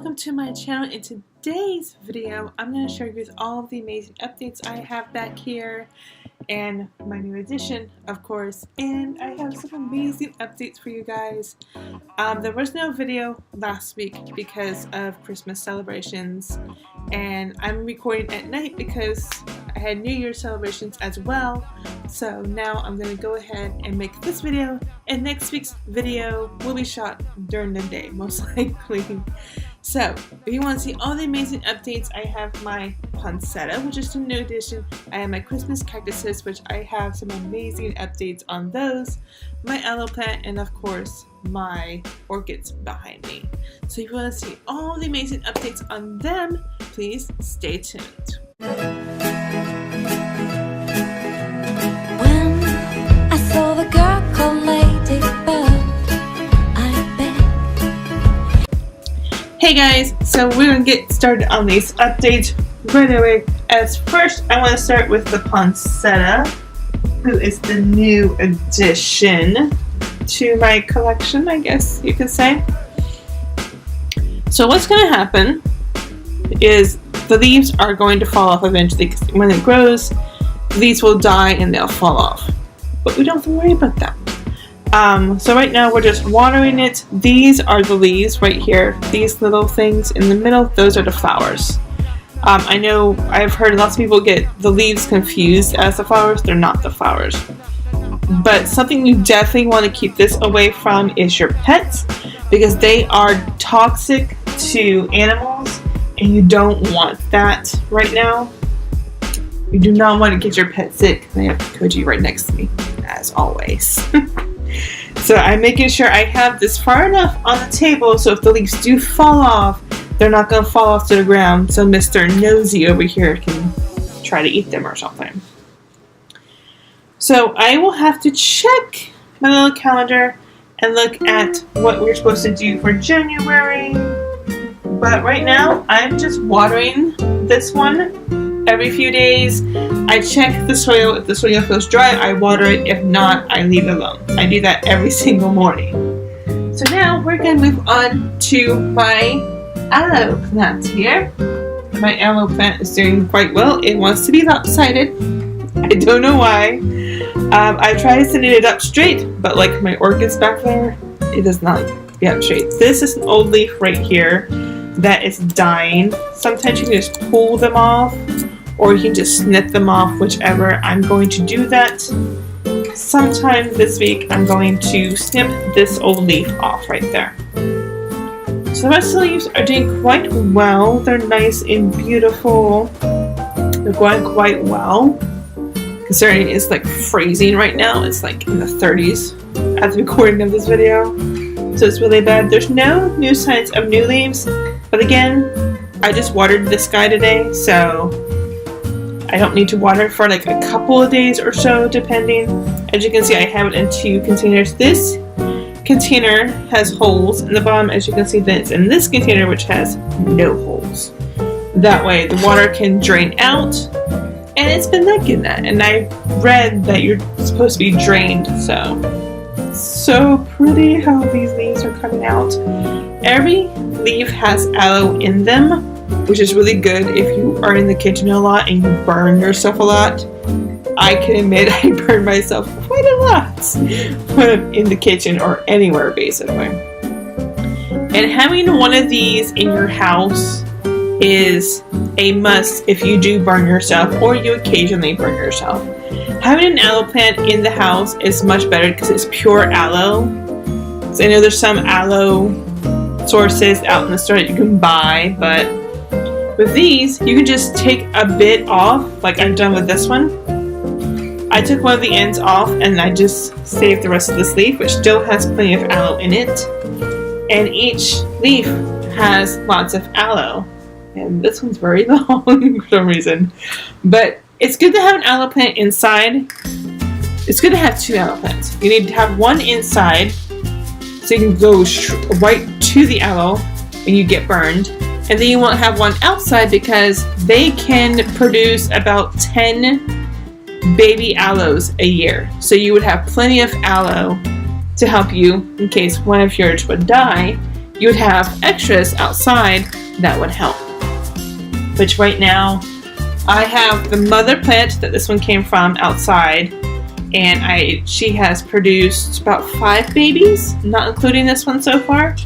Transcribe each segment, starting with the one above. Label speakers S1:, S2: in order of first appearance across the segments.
S1: welcome to my channel. In today's video, I'm going to show you all of the amazing updates I have back here and my new addition, of course, and I have some amazing updates for you guys. There was no video last week because of Christmas celebrations, and I'm recording at night because I had New Year's celebrations as well. So now I'm going to go ahead and make this video, and next week's video will be shot during the day, most likely. So if you want to see all the amazing updates, I have my poinsettia, which is a new addition. I have my Christmas cactuses, which I have some amazing updates on those, my aloe plant, and of course my orchids behind me. So if you want to see all the amazing updates on them, please stay tuned. Hey guys, so we're going to get started on these updates right away. As first, I want to start with the poinsettia, who is the new addition to my collection, I guess you could say. So what's going to happen is the leaves are going to fall off eventually, because when it grows, the leaves will die and they'll fall off. But we don't have to worry about that. So right now we're just watering it. These are the leaves right here. These little things in the middle, those are the flowers. I know I've heard lots of people get the leaves confused as the flowers. They're not the flowers. But something you definitely want to keep this away from is your pets, because they are toxic to animals and you don't want that right now. You do not want to get your pet sick. I have Koji right next to me, as always. So I'm making sure I have this far enough on the table so if the leaves do fall off, they're not going to fall off to the ground so Mr. Nosy over here can try to eat them or something. So I will have to check my little calendar and look at what we're supposed to do for January. But right now, I'm just watering this one every few days. I check the soil. If the soil feels dry, I water it. If not, I leave it alone. I do that every single morning. So now we're going to move on to my aloe plant here. My aloe plant is doing quite well. It wants to be lopsided. I don't know why. I tried sending it up straight, but like my orchids back there, it does not get up straight. This is an old leaf right here that is dying. Sometimes you can just pull them off, or you can just snip them off, whichever. I'm going to do that. Sometime this week, I'm going to snip this old leaf off right there. So the rest of the leaves are doing quite well. They're nice and beautiful. They're going quite well. Considering it's like freezing right now. It's like in the 30s at the recording of this video. So it's really bad. There's no new signs of new leaves. But again, I just watered this guy today, so I don't need to water for like a couple of days or so, depending. As you can see, I have it in 2 containers. This container has holes in the bottom, as you can see. Then it's in this container, which has no holes. That way the water can drain out, and it's been liking that. And I read that you're supposed to be drained, so pretty how these leaves are coming out. Every leaf has aloe in them, which is really good if you are in the kitchen a lot and you burn yourself a lot. I can admit I burn myself quite a lot when I'm in the kitchen or anywhere, basically. And having one of these in your house is a must if you do burn yourself or you occasionally burn yourself. Having an aloe plant in the house is much better because it's pure aloe. So I know there's some aloe sources out in the store that you can buy, but with these, you can just take a bit off, like I've done with this one. I took one of the ends off and I just saved the rest of this leaf, which still has plenty of aloe in it. And each leaf has lots of aloe. And this one's very long for some reason. But it's good to have an aloe plant inside. It's good to have 2 aloe plants. You need to have one inside so you can go right to the aloe when you get burned. And then you won't have one outside because they can produce about 10 baby aloes a year. So you would have plenty of aloe to help you in case one of yours would die. you would have extras outside that would help. Which right now, I have the mother plant that this one came from outside, and she has produced about 5 babies, not including this one so far.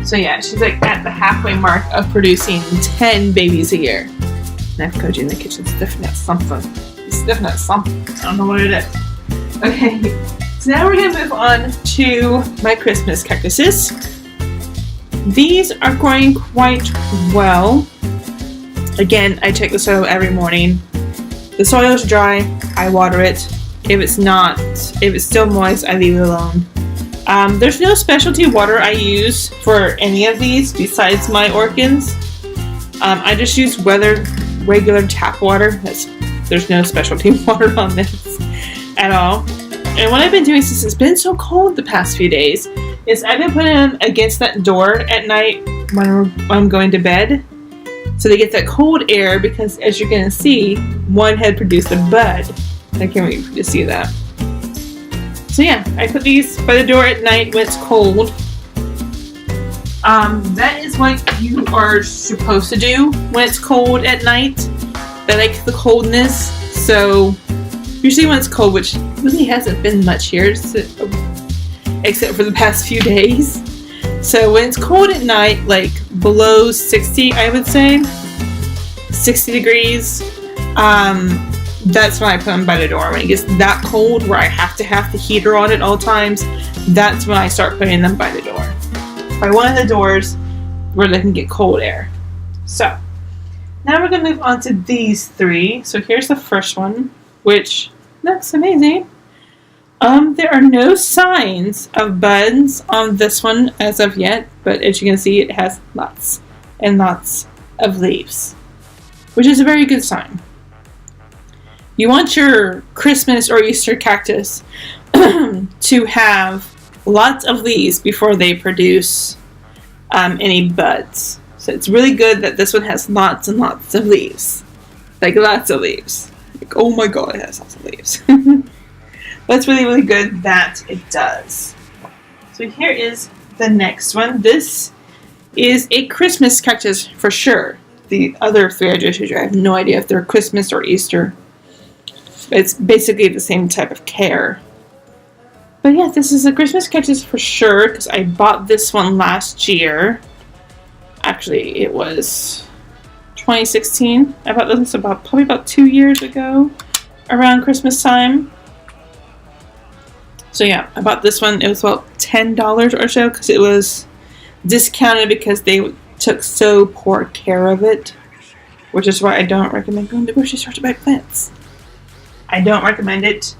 S1: So yeah, she's like at the halfway mark of producing 10 babies a year. And I've Koji in the kitchen sniffing at something. He's sniffing at something. I don't know what it is. Okay, so now we're gonna move on to my Christmas cactuses. These are growing quite well. Again, I check the soil every morning. The soil is dry, I water it. If it's still moist, I leave it alone. There's no specialty water I use for any of these besides my orchids. I just use regular tap water. There's no specialty water on this at all. And what I've been doing since it's been so cold the past few days is I've been putting them against that door at night when I'm going to bed. So they get that cold air because, as you're going to see, one had produced a bud. I can't wait for you to see that. So yeah, I put these by the door at night when it's cold. That is what you are supposed to do when it's cold at night. I like the coldness. So usually when it's cold, which really hasn't been much here, except for the past few days. So when it's cold at night, like below 60, I would say, 60 degrees, that's when I put them by the door. When it gets that cold where I have to have the heater on at all times, that's when I start putting them by the door. By one of the doors where they can get cold air. So, now we're going to move on to these 3. So here's the first one, which looks amazing. There are no signs of buds on this one as of yet, but as you can see, it has lots and lots of leaves, which is a very good sign. You want your Christmas or Easter cactus to have lots of leaves before they produce any buds. So it's really good that this one has lots and lots of leaves. Like lots of leaves. Like, oh my god, it has lots of leaves. That's really, really good that it does. So here is the next one. This is a Christmas cactus for sure. The other 3 I just showed you, I have no idea if they're Christmas or Easter. It's basically the same type of care. But yeah, this is a Christmas cactus for sure, because I bought this one last year. Actually, it was 2016. I bought this probably about 2 years ago, around Christmas time. So yeah, I bought this one. It was about $10 or so, because it was discounted because they took so poor care of it. Which is why I don't recommend going to the grocery store to buy plants. I don't recommend it.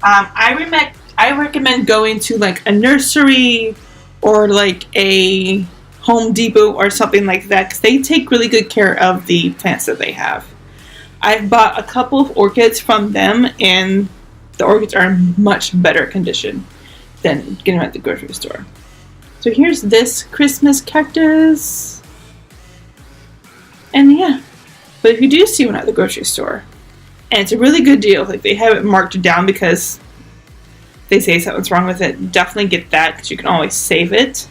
S1: I recommend going to like a nursery or like a Home Depot or something like that, because they take really good care of the plants that they have. I've bought a couple of orchids from them, and the orchids are in much better condition than getting them at the grocery store. So here's this Christmas cactus. And yeah, but if you do see one at the grocery store, and it's a really good deal, like they have it marked down because they say something's wrong with it, definitely get that because you can always save it.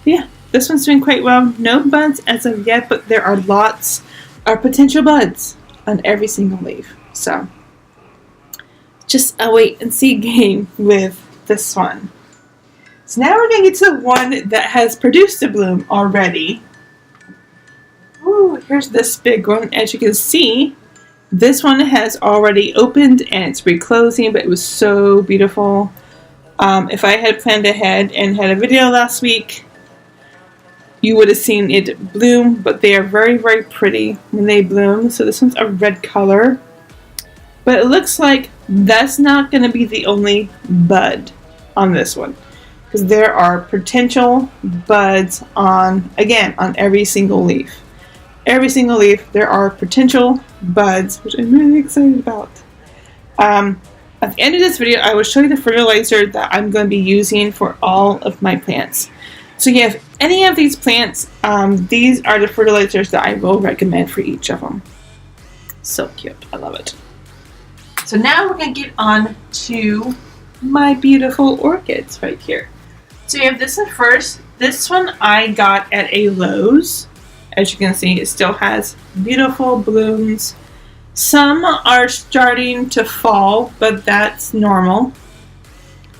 S1: But yeah, this one's doing quite well. No buds as of yet, but there are lots of potential buds on every single leaf. So just a wait and see game with this one. So now we're going to get to the one that has produced a bloom already. Ooh, here's this big one. As you can see, this one has already opened and it's reclosing, but it was so beautiful. If I had planned ahead and had a video last week, you would have seen it bloom, but they are very, very pretty when they bloom. So this one's a red color. But it looks like that's not going to be the only bud on this one, because there are potential buds on every single leaf. Every single leaf, there are potential buds, which I'm really excited about. At the end of this video, I will show you the fertilizer that I'm going to be using for all of my plants. So yeah, if any of these plants, these are the fertilizers that I will recommend for each of them. So cute. I love it. So now we're going to get on to my beautiful orchids right here. So we have this one first. This one I got at a Lowe's. As you can see, it still has beautiful blooms. Some are starting to fall, but that's normal.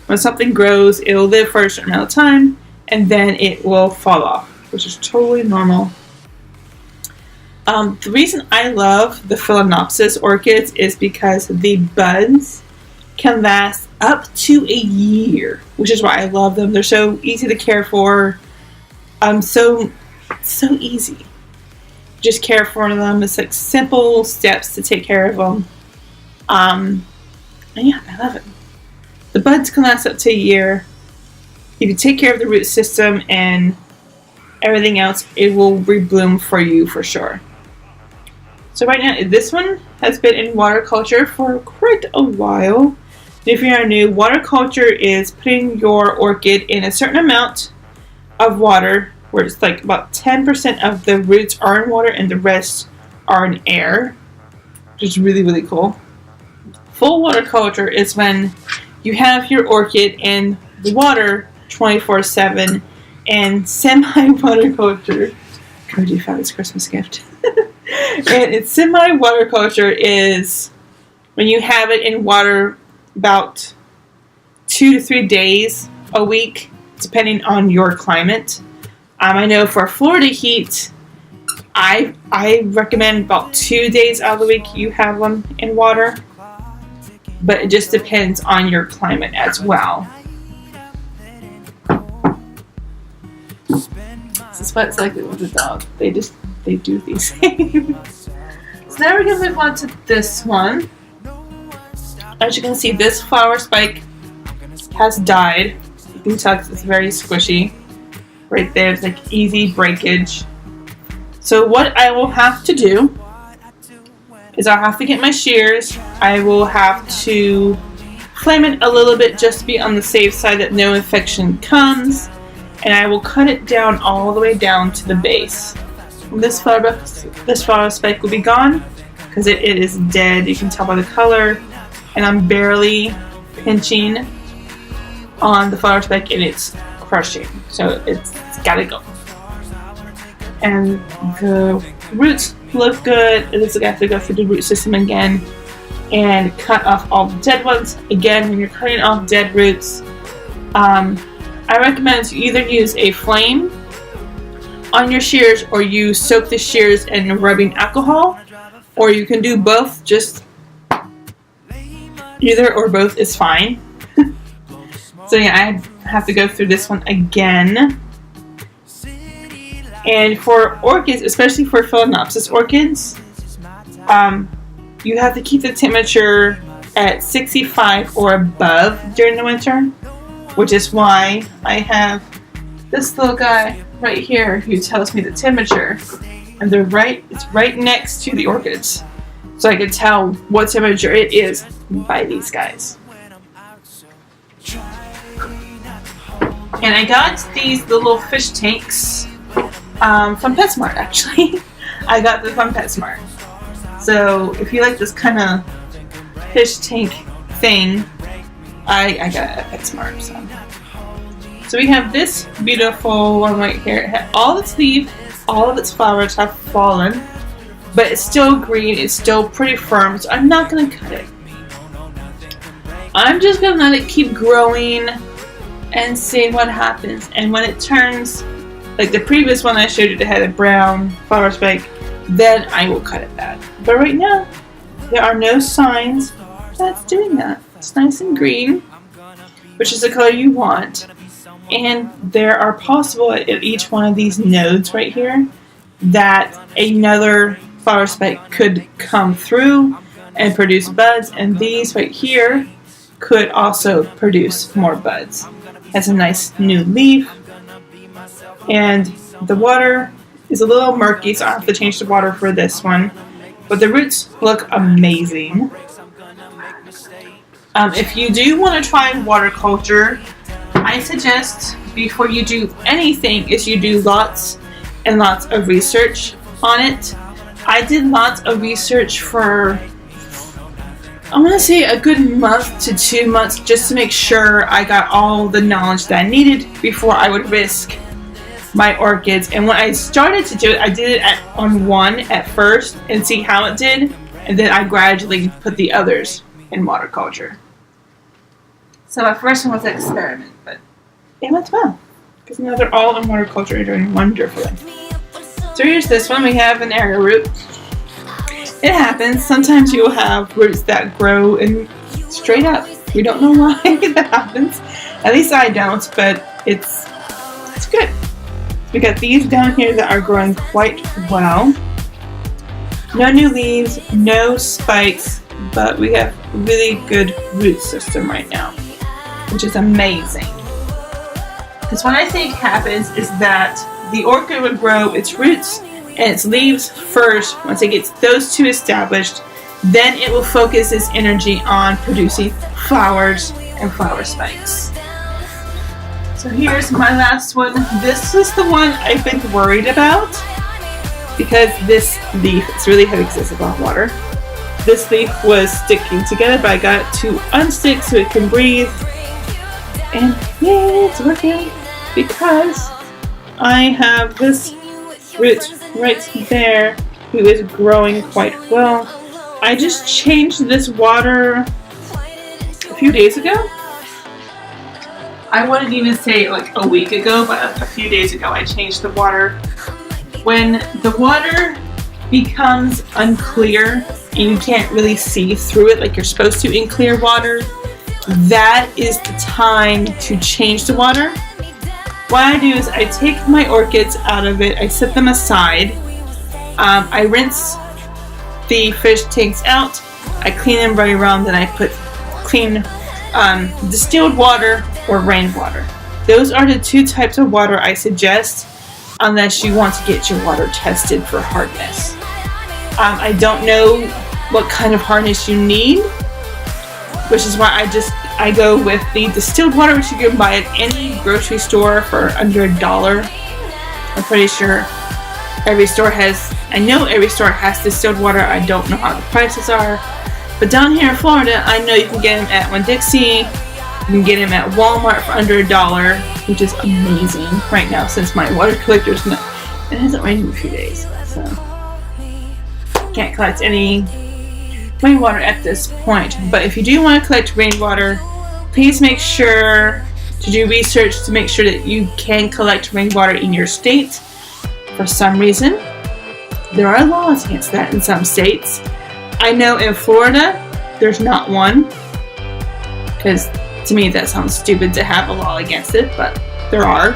S1: When something grows, it'll live for a certain amount of time, and then it will fall off, which is totally normal. The reason I love the Phalaenopsis orchids is because the buds can last up to a year, which is why I love them. They're so easy to care for. So easy. Just care for them. It's like simple steps to take care of them. And yeah, I love it. The buds can last up to a year. If you take care of the root system and everything else, it will rebloom for you for sure. So right now, this one has been in water culture for quite a while. If you are new, water culture is putting your orchid in a certain amount of water, where it's like about 10% of the roots are in water and the rest are in air, which is really, really cool. Full water culture is when you have your orchid in the water 24/7, and semi-water culture, Cody found his Christmas gift. And it's semi-water culture is when you have it in water about 2 to 3 days a week, depending on your climate. I know for Florida heat, I recommend about 2 days out of the week you have them in water, but it just depends on your climate as well. This is what it's like with the dog. They do these things. So now we're going to move on to this one. As you can see, this flower spike has died. You can tell it's very squishy. Right there, it's like easy breakage. So what I will have to do is I'll have to get my shears. I will have to flame it a little bit just to be on the safe side that no infection comes. And I will cut it down all the way down to the base. This flower spike will be gone because it is dead. You can tell by the color. And I'm barely pinching on the flower spike and it's crushing. So it's gotta go. And the roots look good. It looks like I have to go through the root system again and cut off all the dead ones. Again, when you're cutting off dead roots, I recommend you either use a flame on your shears or you soak the shears in rubbing alcohol, or you can do both. Just either or both is fine. So yeah, I have to go through this one again. And for orchids, especially for Phalaenopsis orchids, you have to keep the temperature at 65 or above during the winter, which is why I have this little guy right here who tells me the temperature, and it's right next to the orchids, so I can tell what temperature it is by these guys. And I got these little fish tanks from PetSmart, actually. I got them from PetSmart. So if you like this kind of fish tank thing, I got it at PetSmart. So we have this beautiful one right here. It had all its leaves, all of its flowers have fallen, but it's still green, it's still pretty firm, so I'm not going to cut it. I'm just going to let it keep growing and see what happens. And when it turns, like the previous one I showed you that had a brown flower spike, then I will cut it back. But right now, there are no signs that's doing that. It's nice and green, which is the color you want. And there are possible at each one of these nodes right here that another flower spike could come through and produce buds, and these right here could also produce more buds. Has a nice new leaf, and the water is a little murky, so I have to change the water for this one, but the roots look amazing. If you do want to try water culture, I suggest before you do anything is you do lots and lots of research on it. I did lots of research for I want to say a good month to 2 months just to make sure I got all the knowledge that I needed before I would risk my orchids. And when I started to do it, I did it on one at first and see how it did, and then I gradually put the others in water culture. So my first one was an experiment, but it went well because now they're all in water culture and doing wonderfully. So here's this one. We have an arrowroot. It happens. Sometimes you'll have roots that grow in straight up. We don't know why that happens. At least I don't, but it's good. We got these down here that are growing quite well. No new leaves, no spikes, but we have really good root system right now, which is amazing. Because what I think happens is that the orchid would grow its roots and its leaves first. Once it gets those two established, then it will focus its energy on producing flowers and flower spikes. So here's my last one. This is the one I've been worried about because this leaf is really heavy because it's about water. This leaf was sticking together, but I got it to unstick so it can breathe. And yay, it's working because I have this root right there who is growing quite well. I just changed this water a few days ago. I wouldn't even say like a week ago, but a few days ago I changed the water. When the water becomes unclear and you can't really see through it like you're supposed to in clear water, that is the time to change the water. What I do is I take my orchids out of it, I set them aside, I rinse the fish tanks out, I clean them right around, then I put clean distilled water or rainwater. Those are the two types of water I suggest unless you want to get your water tested for hardness. I don't know what kind of hardness you need, which is why I go with the distilled water, which you can buy at any grocery store for under $1. I'm pretty sure every store has distilled water. I don't know how the prices are, but down here in Florida, I know you can get them at Winn-Dixie. You can get them at Walmart for under $1, which is amazing right now since my water collector's it hasn't rained in a few days, so can't collect any rainwater at this point. But if you do want to collect rainwater, please make sure to do research to make sure that you can collect rainwater in your state. For some reason, there are laws against that in some states. I know in Florida, there's not one, because to me that sounds stupid to have a law against it, but there are.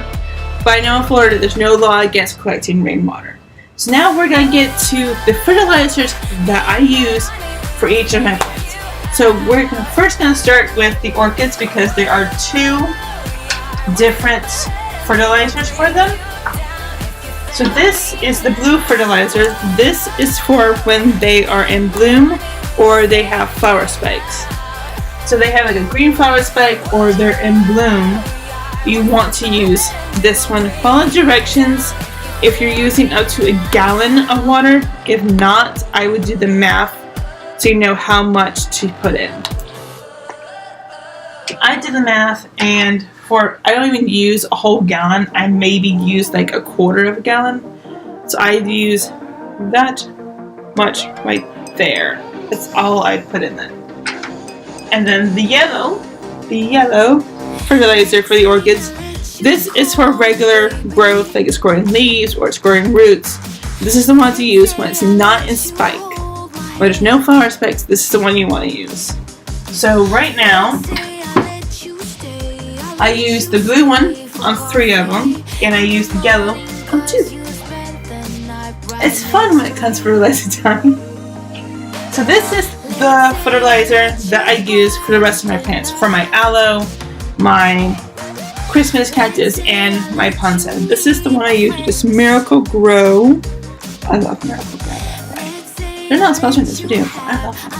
S1: But I know in Florida, there's no law against collecting rainwater. So now we're going to get to the fertilizers that I use for each of my plants. So we're first going to start with the orchids because there are two different fertilizers for them. So this is the blue fertilizer. This is for when they are in bloom or they have flower spikes. So they have like a green flower spike or they're in bloom. You want to use this one. Follow directions if you're using up to a gallon of water. If not, I would do the math so you know how much to put in. I did the math, and I don't even use a whole gallon. I maybe use like a quarter of a gallon. So I use that much right there. That's all I put in it. And then the yellow fertilizer for the orchids. This is for regular growth, like it's growing leaves or it's growing roots. This is the one to use when it's not in spike. When there's no flower spikes, this is the one you want to use. So right now, I use the blue one on 3 of them, and I use the yellow on 2. It's fun when it comes to fertilizer time. So this is the fertilizer that I use for the rest of my plants. For my aloe, my Christmas cactus, and my poncet. This is the one I use, which is Miracle Grow. I love Miracle Grow. Right? They're not sponsoring this video, but I love them.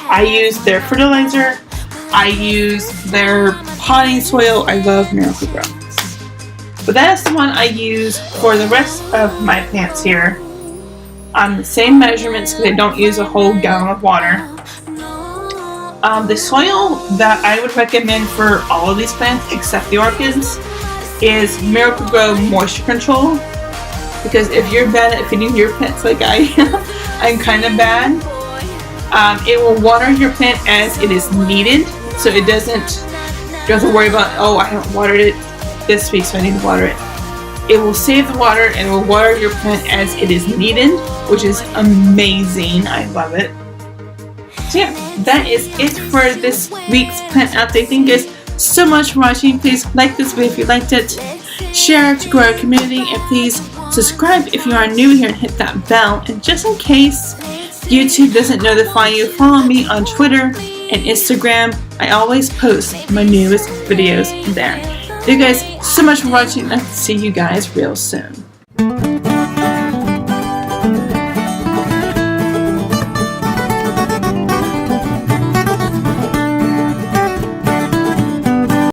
S1: I use their fertilizer. I use their potting soil. I love Miracle Grow. But that's the one I use for the rest of my plants here. On the same measurements because I don't use a whole gallon of water. The soil that I would recommend for all of these plants, except the orchids, is Miracle-Gro Moisture Control. Because if you're bad at feeding your plants like I am, I'm kind of bad. It will water your plant as it is needed, so it doesn't. You don't have to worry about, oh, I haven't watered it this week, so I need to water it. It will save the water and it will water your plant as it is needed, which is amazing. I love it. So yeah, that is it for this week's plant update. Thank you guys so much for watching. Please like this video if you liked it, share it to grow our community, and please subscribe if you are new here and hit that bell. And just in case YouTube doesn't notify you, follow me on Twitter and Instagram. I always post my newest videos there. Thank you guys so much for watching, and I'll see you guys real soon.